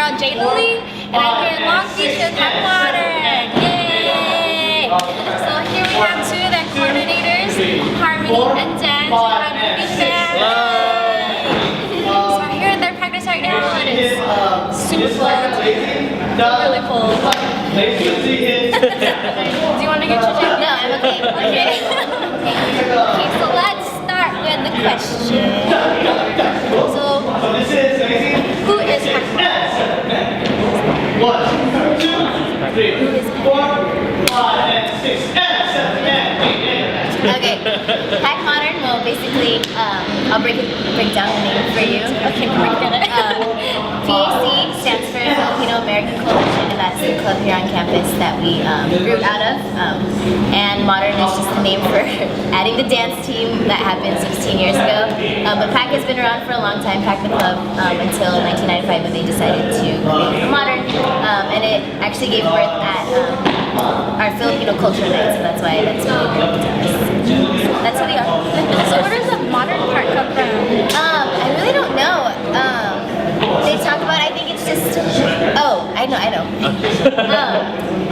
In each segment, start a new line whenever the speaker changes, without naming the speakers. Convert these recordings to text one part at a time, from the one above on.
girl Jade Lee, and I'm here in Long Beach with Pac Modern. Yay! So here we have two of their coordinators, Harmony and Dan, to have a big band. So we're here at their practice right now, and it's super cold, really cold. Do you want to get your jacket?
No, I'm okay.
Okay. Okay, so let's start with the question. So, who is Pac Modern?
1, 2, 3, 4, 5, and 6, and 7, and 8, and 9.
Okay, Pac Modern, well basically, I'll break down the name for you.
Okay, break it.
PAC stands for Filipino American Coalition, and that's the club here on campus that we grew out of. And Modern is just the name for adding the dance team that happened 16 years ago. But Pac has been around for a long time, Pac the club, until 1995 when they decided to create Modern. And it actually gave birth at our Filipino culture night, so that's why that's really important to us. That's who we are.
So where does the modern part come from?
I really don't know. They talk about, I think it's just, oh, I know.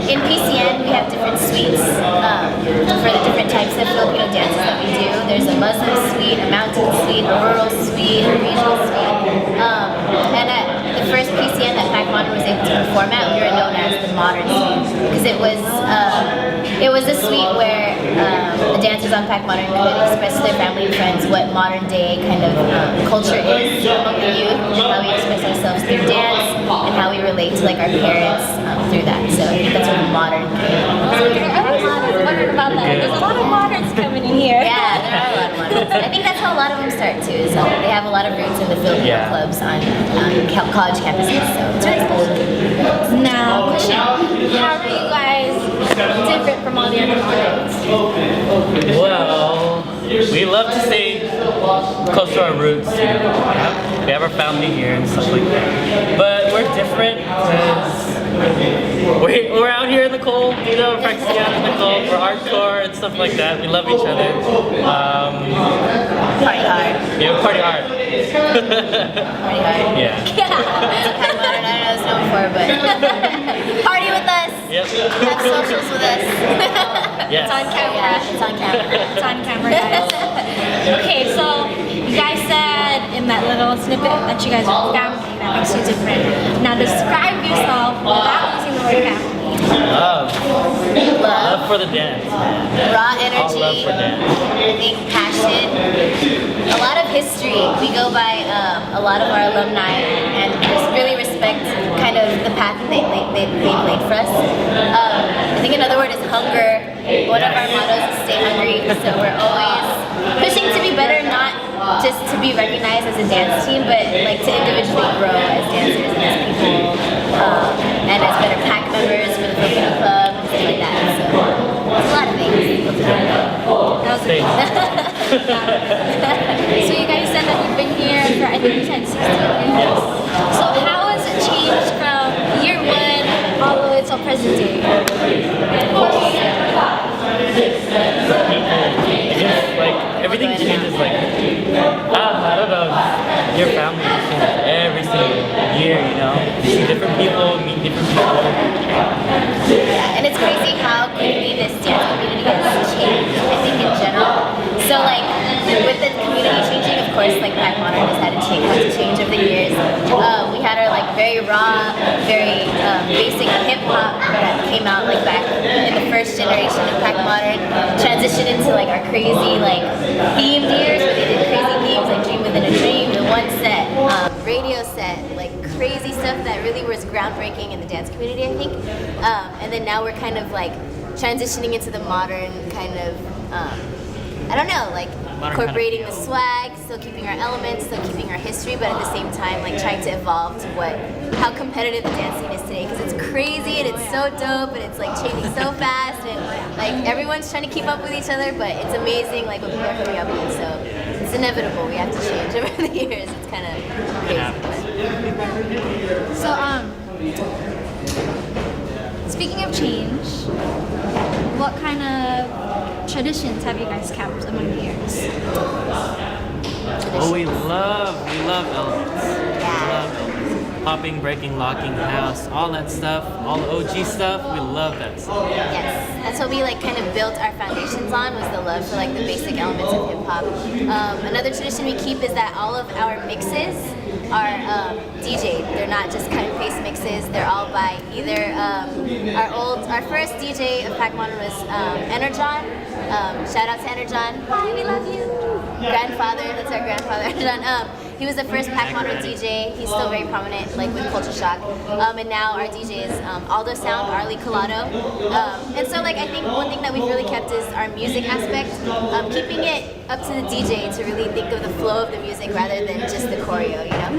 In PCN we have different suites for the different types of Filipino dances that we do. There's a Muslim suite, a mountain suite, a rural suite, a regional suite. And at the first PCN that Pac Modern was able to perform at, we were known as the Modern Suite, because it was a suite where the dancers on Pac Modern could express to their family and friends what modern day kind of culture is among the youth, how we express ourselves through dance, and how we relate to like our parents through that. So I think that's what modern is.
I was wondering about that. There's a lot of moderns coming in here.
Yeah, there are a lot of moderns. I think that's how a lot of them start too. So they have a lot of roots in the Filipino clubs on college campuses. So it's really cool.
Now, question: how are you guys different from all the other moderns?
Well, we love to stay close to our roots. You know, we have our family here and stuff like that. But we're different because we're out here in the cold. You know, we're practicing out in the cold. We're hardcore and stuff like that. We love each other.
Party hard.
Yeah, we party hard.
Party hard.
Yeah.
That's what Pac Modern, I don't know it's known for, but party with us.
Yep.
Have socials with us.
Yes.
It's on camera.
Yeah, it's on camera.
It's on camera, guys. Okay, so you guys said in that little snippet that you guys are family. That makes you different. Now describe yourself without using the word family.
Love for the dance.
Raw
All
energy.
love for dance.
I think passion. A lot of history. We go by a lot of our alumni and just really respect kind of the path that they laid for us. I think another word is hunger. One of our mottos is stay hungry. So we're always pushing to be better, not just to be recognized as a dance team, but like to individually grow as dancers and as people, and as better Pac members for the Filipino club and stuff like that. So it's a lot of things.
So you guys said that you've been here for, I think you said 16 years. So how has it changed from year one all the way till present day?
Like everything changes. Like I don't know. Your family changes every single year. You know, you see different people, meet different people.
Yeah, and it's crazy how quickly this dance community has changed, I think, in general. So like, with the community changing, of course, like Pac Modern has had to change over the years. We had our like very raw, very basic hip hop that came out like back in the first generation of Pac Modern, transitioned into like our crazy like themed years where they did crazy themes like Dream Within a Dream, the one set, radio set, like crazy stuff that really was groundbreaking in the dance community, I think. And then now we're kind of like transitioning into the modern kind of, I don't know, like incorporating the swag, still keeping our elements, still keeping our history, but at the same time like trying to evolve to how competitive the dance scene is today, because it's crazy and it's so dope and it's like changing so fast and like everyone's trying to keep up with each other, but it's amazing like what people are coming up with, so it's inevitable. We have to change over the years. It's kind of crazy.
So speaking of change, what kind of traditions have you guys kept among the years?
Oh, we love elements.
Yeah.
We love elements. hopping, breaking, locking, house, all that stuff, all the OG stuff. We love that stuff.
Yes, that's what we like kind of built our foundations on, was the love for like the basic elements of hip hop. Another tradition we keep is that all of our mixes are DJ'd. They're not just cut and paste mixes. They're all by either our first DJ of Pac Modern was Energon. Shout out to Energon. Hi, we love you. Grandfather, that's our grandfather. Energon. He was the first Pac Modern DJ. He's still very prominent, like with Culture Shock. And now our DJ is Aldo Sound, Arlie Collado. And so, like, I think one thing that we've really kept is our music aspect, keeping it up to the DJ to really think of the flow of the music rather than just the choreo, you know.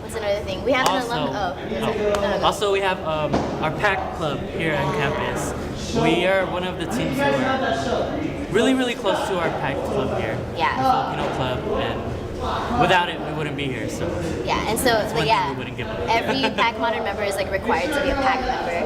What's another thing? We have an
Also, we have our Pac Club here on campus. We are one of the teams who are really, really close to our Pac Club here.
Yeah.
The Filipino club, and without it, we wouldn't be here. So
yeah, and so
one
yeah,
thing we wouldn't give up.
every Pac Modern member is like required to be a Pac member.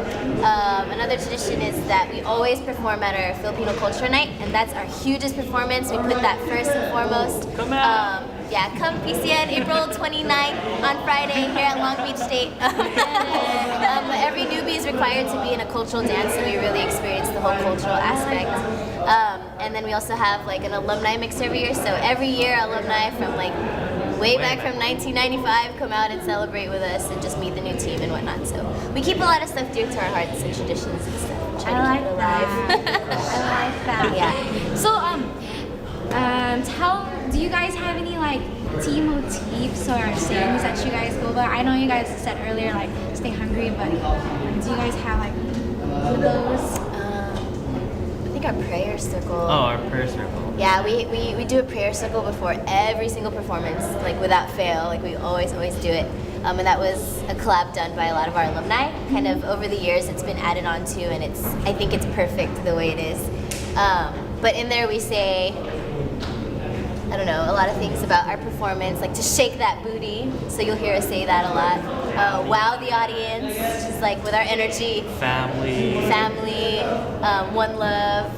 Another tradition is that we always perform at our Filipino Culture Night, and that's our hugest performance. We put that first and foremost.
Come out.
Yeah, come PCN April 29th on Friday here at Long Beach State. Every newbie is required to be in a cultural dance, so we really experience the whole cultural aspect. And then we also have like an alumni mix every year. So every year, alumni from like way back from 1995 come out and celebrate with us and just meet the new team and whatnot. So we keep a lot of stuff dear to our hearts and traditions and stuff. Try to keep it alive.
I like that.
Yeah.
So do you guys have any like team motifs or sayings that you guys go by? I know you guys said earlier like stay hungry, but do you guys have like those?
I think our prayer circle.
Oh, our prayer circle.
Yeah, we do a prayer circle before every single performance, like without fail. Like we always do it. And that was a collab done by a lot of our alumni. Kind of over the years, it's been added on to, and I think it's perfect the way it is. But in there we say, I don't know, a lot of things about our performance, like to shake that booty. So you'll hear us say that a lot. Wow the audience, just like with our energy.
Family,
one love.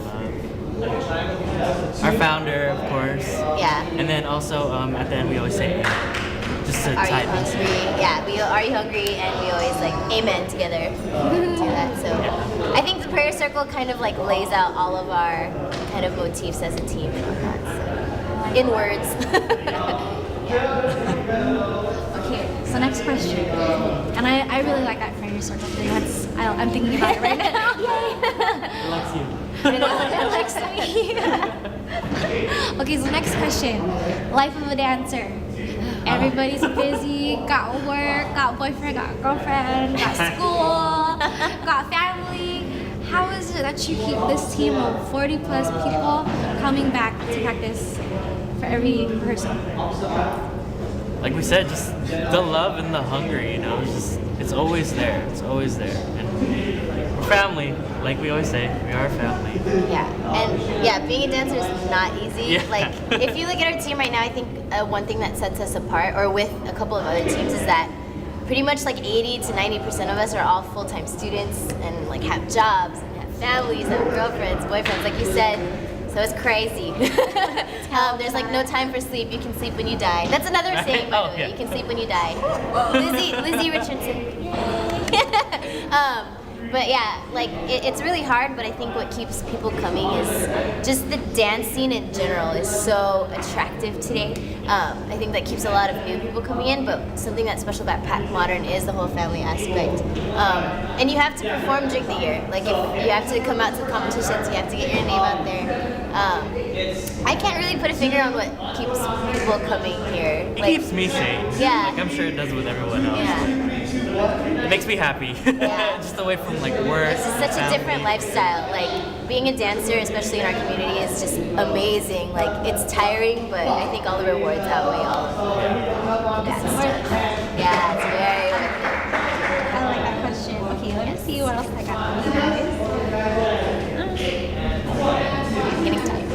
Our founder, of course.
Yeah.
And then also at the end we always say just to
Are
tie
you
things.
hungry? Yeah, are you hungry? And we always like amen together. Do that. So I think the prayer circle kind of like lays out all of our kind of motifs as a team and whatnot. So in words.
Okay, so next question. And I really like that prayer circle thing. I'm thinking about it right now.
It likes you.
It likes me. Okay, so next question. Life of a dancer. Everybody's busy, got work, got boyfriend, got girlfriend, got school, got family. How is it that you keep this team of 40 plus people coming back to practice for every rehearsal?
Like we said, just the love and the hunger, you know, it's always there. It's always there. And we're family, like we always say, we are family.
Yeah, and yeah, being a dancer is not easy.
Yeah.
Like, if you look at our team right now, I think one thing that sets us apart, or with a couple of other teams, is that pretty much like 80 to 90% of us are all full-time students and like have jobs and have families, have girlfriends, boyfriends, like you said. So it's crazy. There's like no time for sleep. You can sleep when you die. That's another saying, by the way.
Yeah.
You can sleep when you die. Lizzie Richardson. But yeah, like it's really hard, but I think what keeps people coming is just the dance scene in general is so attractive today. I think that keeps a lot of new people coming in, but something that's special about Pac Modern is the whole family aspect. And you have to perform during the year. Like if you have to come out to competitions, you have to get your name out there. I can't really put a finger on what keeps people coming here.
It
Like,
keeps me sane.
Yeah.
Like I'm sure it does with everyone else.
yeah.
It makes me happy.
Yeah.
Just away from like work.
It's just such a different lifestyle. Like being a dancer, especially in our community, is just amazing. Like it's tiring, but I think all the rewards outweigh all of that stuff. Yeah, it's very worth it.
I like that question. Okay, let me see what else I got for you guys.
I'm getting tired.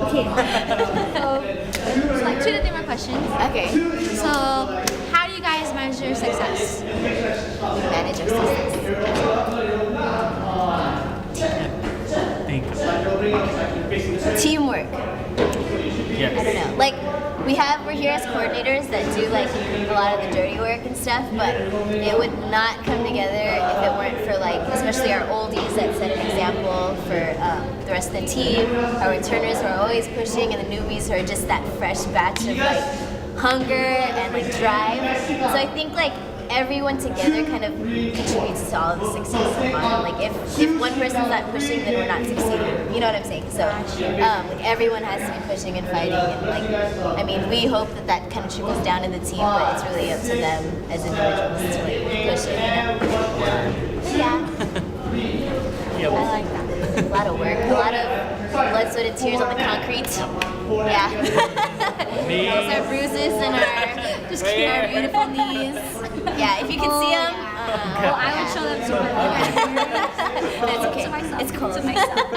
Okay, so like 2 to 3 more questions.
Okay,
So, how do you guys measure success?
we manage our success.
Think of it.
Teamwork.
Yes.
I don't know. Like we're here as coordinators that do like a lot of the dirty work and stuff, but it would not come together if it weren't for like, especially our oldies that set an example for the rest of the team, our returners who are always pushing, and the newbies who are just that fresh batch of like hunger and like drive. So I think like everyone together kind of contributes to all of the success of Modern. Like if one person's not pushing, then we're not succeeding. You know what I'm saying? So like everyone has to be pushing and fighting, and like I mean we hope that kind of trickles down in the team, but it's really up to them as individuals to like push it. You know? Yeah. I like that. A lot of work, a lot of blood, sweat, and tears on the concrete. Yeah. Those are bruises and our beautiful knees. Yeah, if you can see them.
Well, I would show them to my
That's okay. It's cool.
To myself.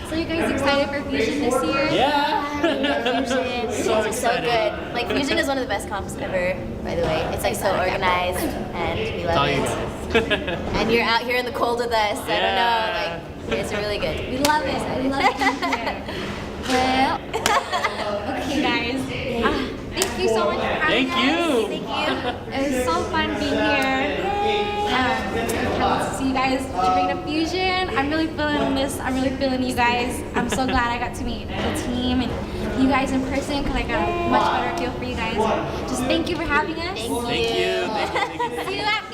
So you guys excited for Fusion this year?
Yeah.
Fusion. Fusion's so good. Like Fusion is one of the best comps ever, by the way. It's like so organized and we love it. And you're out here in the cold with us. I don't know. Like it's really good.
We love it. I love being here. Well, okay, guys. Thank you so much for having us.
Thank you.
Thank you.
It was so fun being here. Can't wait to see you guys during the Fusion. I'm really feeling this. I'm really feeling you guys. I'm so glad I got to meet the team and you guys in person because I got a much better feel for you guys. Just thank you for having us.
Thank you.
Thank you.
See you at